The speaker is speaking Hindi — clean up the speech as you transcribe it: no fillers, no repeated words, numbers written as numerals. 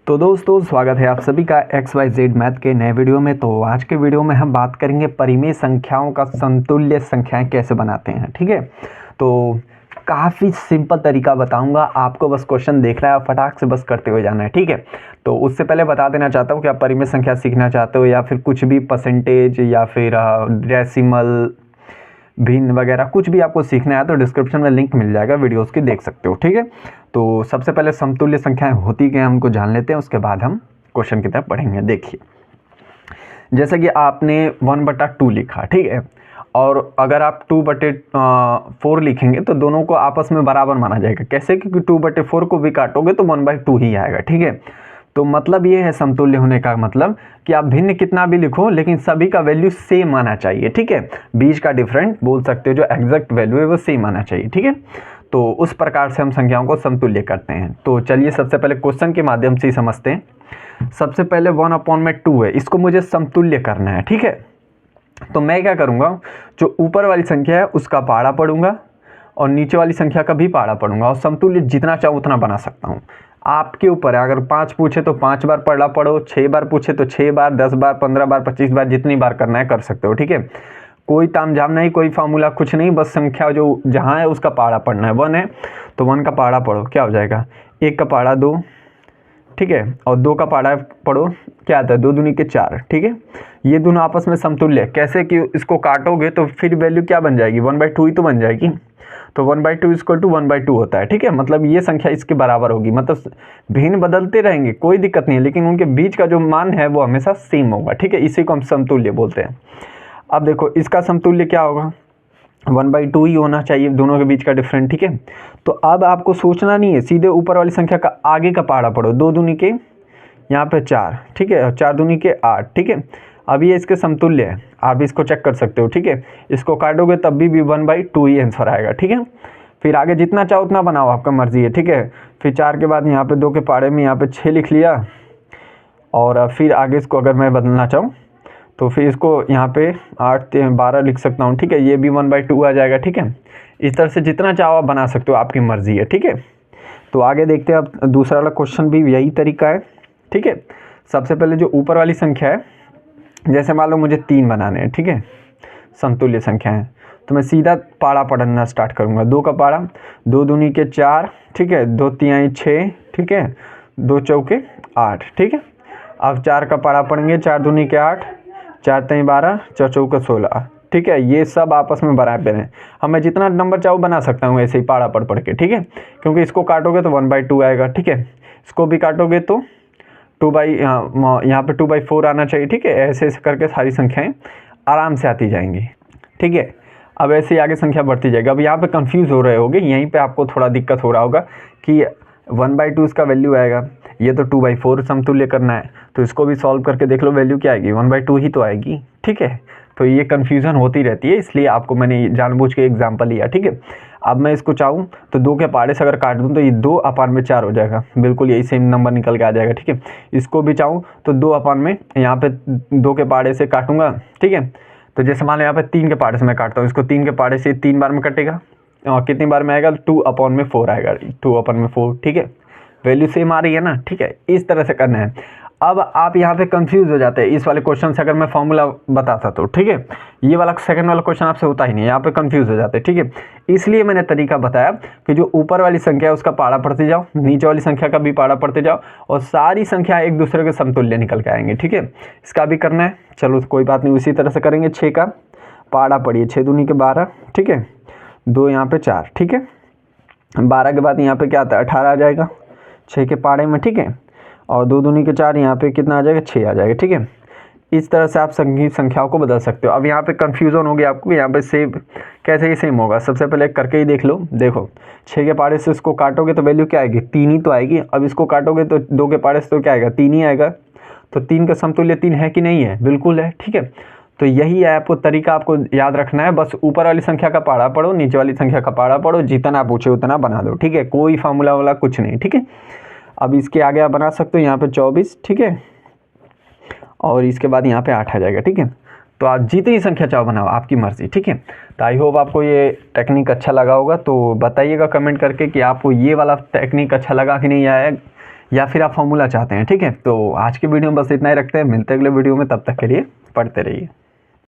तो दोस्तों स्वागत है आप सभी का XYZ मैथ के नए वीडियो में। तो आज के वीडियो में हम बात करेंगे परिमेय संख्याओं का समतुल्य संख्याएं कैसे बनाते हैं। ठीक है, तो काफ़ी सिंपल तरीका बताऊंगा आपको, बस क्वेश्चन देखना है, फटाक से बस करते हुए जाना है। ठीक है, तो उससे पहले बता देना चाहता हूँ कि आप परिमेय संख्या सीखना चाहते हो या फिर कुछ भी परसेंटेज या फिर डेसिमल भिन्न वगैरह कुछ भी आपको सीखना है तो डिस्क्रिप्शन में लिंक मिल जाएगा, वीडियोस की देख सकते हो। ठीक है, तो सबसे पहले समतुल्य संख्याएं होती क्या हैं हमको जान लेते हैं, उसके बाद हम क्वेश्चन की तरफ पढ़ेंगे। देखिए, जैसे कि आपने 1/2 लिखा, ठीक है, और अगर आप 2/4 लिखेंगे तो दोनों को आपस में बराबर माना जाएगा। कैसे? क्योंकि 2/4 को भी काटोगे तो 1/2 ही आएगा। ठीक है, तो मतलब ये है समतुल्य होने का मतलब कि आप भिन्न कितना भी लिखो लेकिन सभी का वैल्यू सेम आना चाहिए। ठीक है, बीच का डिफरेंट बोल सकते हो, जो एग्जैक्ट वैल्यू है वो सेम आना चाहिए। ठीक है, तो उस प्रकार से हम संख्याओं को समतुल्य करते हैं। तो चलिए सबसे पहले क्वेश्चन के माध्यम से ही समझते हैं। सबसे पहले 1/2 है, इसको मुझे समतुल्य करना है। ठीक है, तो मैं क्या करूँगा, जो ऊपर वाली संख्या है उसका पाड़ा पढ़ूंगा और नीचे वाली संख्या का भी पाड़ा पढ़ूंगा और समतुल्य जितना चाहो उतना बना सकता हूँ। आपके ऊपर है, अगर 5 पूछे तो 5 बार पढ़ा पढ़ो, 6 बार पूछे तो 6 बार, 10 बार, 15 बार, 25 बार, जितनी बार करना है कर सकते हो। ठीक है, कोई तामझाम नहीं, कोई फार्मूला कुछ नहीं, बस संख्या जो जहाँ है उसका पाड़ा पढ़ना है। 1 है तो 1 का पाड़ा पढ़ो, क्या हो जाएगा, 1 का पाड़ा 2, ठीक है, और 2 का पाड़ा पढ़ो, क्या आता है, 2 दूनी के 4। ठीक है, ये दोनों आपस में समतुल्य है। कैसे कि इसको काटोगे तो फिर वैल्यू क्या बन जाएगी, 1/2 ही तो बन जाएगी। तो 1/2 इक्वल टू 1/2 होता है। ठीक है, मतलब ये संख्या इसके बराबर होगी, मतलब भिन्न बदलते रहेंगे कोई दिक्कत नहीं है, लेकिन उनके बीच का जो मान है वो हमेशा सेम होगा। ठीक है, इसी को हम समतुल्य बोलते हैं। अब देखो इसका समतुल्य क्या होगा, 1/2 ही होना चाहिए, दोनों के बीच का डिफरेंट। ठीक है, तो अब आपको सोचना नहीं है, सीधे ऊपर वाली संख्या का आगे का पाड़ा पढ़ो। 2 दूनी के यहाँ पे 4, ठीक है, और 4 दूनी के 8। ठीक है, अब ये इसके समतुल्य है, आप इसको चेक कर सकते हो। ठीक है, इसको काटोगे तब भी 1/2 ही आंसर आएगा। ठीक है, फिर आगे जितना चाहो उतना बनाओ, आपका मर्जी है। ठीक है, फिर 4 के बाद यहाँ पे 2 के पाड़े में यहाँ पे 6 लिख लिया, और फिर आगे इसको अगर मैं बदलना चाहूँ तो फिर इसको यहाँ पे 8 12 लिख सकता हूँ। ठीक है, ये भी 1/2 आ जाएगा। ठीक है, इस तरह से जितना चाहो आप बना सकते हो, आपकी मर्जी है। ठीक है, तो आगे देखते हैं। अब दूसरा वाला क्वेश्चन भी यही तरीका है। ठीक है, सबसे पहले जो ऊपर वाली संख्या है, जैसे मान लो मुझे 3 बनाने हैं, ठीक है, समतुल्य संख्या है, तो मैं सीधा पाड़ा पढ़ना स्टार्ट करूँगा। 2 का पाड़ा, 2 दूनी के 4, ठीक है, 2 तिहाई 6, ठीक है, 2 चौके 8। ठीक है, अब 4 का पाड़ा पढ़ेंगे, 4 दूनी के 8, 4 तिहाई 12, 4 चौके 16। ठीक है, ये सब आपस में बराबर हैं, हमें जितना नंबर चाहो बना सकता हूँ ऐसे ही पाड़ा पढ़ पढ़ के। ठीक है, क्योंकि इसको काटोगे तो 1/2 आएगा। ठीक है, इसको भी काटोगे तो 2 बाई यहाँ पे 2/4 आना चाहिए। ठीक है, ऐसे ऐसे करके सारी संख्याएं आराम से आती जाएंगी। ठीक है, अब ऐसे ही आगे संख्या बढ़ती जाएगी। अब यहाँ पे कंफ्यूज हो रहे होगे, यहीं पे आपको थोड़ा दिक्कत हो रहा होगा कि 1/2 इसका वैल्यू आएगा, ये तो 2/4 समतुल्य करना है, तो इसको भी सॉल्व करके देख लो, वैल्यू क्या आएगी, 1/2 ही तो आएगी। ठीक है, तो ये कन्फ्यूज़न होती रहती है, इसलिए आपको मैंने जानबूझ के एग्जाम्पल लिया। ठीक है, अब मैं इसको चाहूँ तो 2 के पाड़े से अगर काट दूँ तो ये 2/4 हो जाएगा, बिल्कुल यही सेम नंबर निकल के आ जाएगा। ठीक है, इसको भी चाहूँ तो 2 यहाँ पे 2 के पाड़े से काटूंगा। ठीक है, तो जैसे मान लो यहाँ पे 3 के पाड़े से मैं काटता हूँ, इसको 3 के पाड़े से 3 बार में कटेगा, और कितनी बार में आएगा, 2/4 आएगा, 2/4। ठीक है, वैल्यू सेम आ रही है ना। ठीक है, इस तरह से करना है। अब आप यहाँ पे कंफ्यूज हो जाते हैं इस वाले क्वेश्चन से, अगर मैं फॉर्मूला बताता तो। ठीक है, ये वाला सेकंड वाला क्वेश्चन आपसे होता ही नहीं, यहाँ पे कंफ्यूज हो जाते हैं। ठीक है, इसलिए मैंने तरीका बताया कि जो ऊपर वाली संख्या है उसका पाड़ा पढ़ते जाओ, नीचे वाली संख्या का भी पाड़ा पढ़ते जाओ, और सारी संख्या एक दूसरे के समतुल्य निकल के आएंगे। ठीक है, इसका भी करना है, चलो कोई बात नहीं, उसी तरह से करेंगे। 6 का पाड़ा पढ़िए, 6 दूनी के 12, ठीक है, 2 यहाँ पे 4, ठीक है, 12 के बाद यहाँ पे क्या आता है, 18 आ जाएगा 6 के पाड़े में। ठीक है, और 2 दूनी के 4, यहाँ पे कितना आ जाएगा, 6 आ जाएगा। ठीक है, इस तरह से आप संख्याओं को बदल सकते हो। अब यहाँ पे कन्फ्यूज़न हो गया आपको, यहाँ पे सेम कैसे ही सेम होगा, सबसे पहले करके ही देख लो। देखो 6 के पाड़े से इसको काटोगे तो वैल्यू क्या आएगी, 3 ही तो आएगी। अब इसको काटोगे तो 2 के पाड़े से तो क्या आएगा, 3 ही आएगा। तो 3 का समतुल्य 3 है कि नहीं है, बिल्कुल है। ठीक है, तो यही है आपको तरीका, आपको याद रखना है, बस ऊपर वाली संख्या का पाड़ा पढ़ो, नीचे वाली संख्या का पाड़ा पढ़ो, जितना पूछे उतना बना दो। ठीक है, कोई फार्मूला वाला कुछ नहीं। ठीक है, अब इसके आगे आप बना सकते हो, यहाँ पे 24, ठीक है, और इसके बाद यहाँ पे 8 आ जाएगा। ठीक है, तो आप जितनी संख्या चाहो बनाओ, आपकी मर्जी। ठीक है, तो आई होप आपको ये टेक्निक अच्छा लगा होगा, तो बताइएगा कमेंट करके कि आपको ये वाला टेक्निक अच्छा लगा कि नहीं आया, या फिर आप फॉर्मूला चाहते हैं, ठीक है। तो आज की वीडियो में बस इतना ही रखते हैं, मिलते हैं अगले वीडियो में, तब तक के लिए पढ़ते रहिए।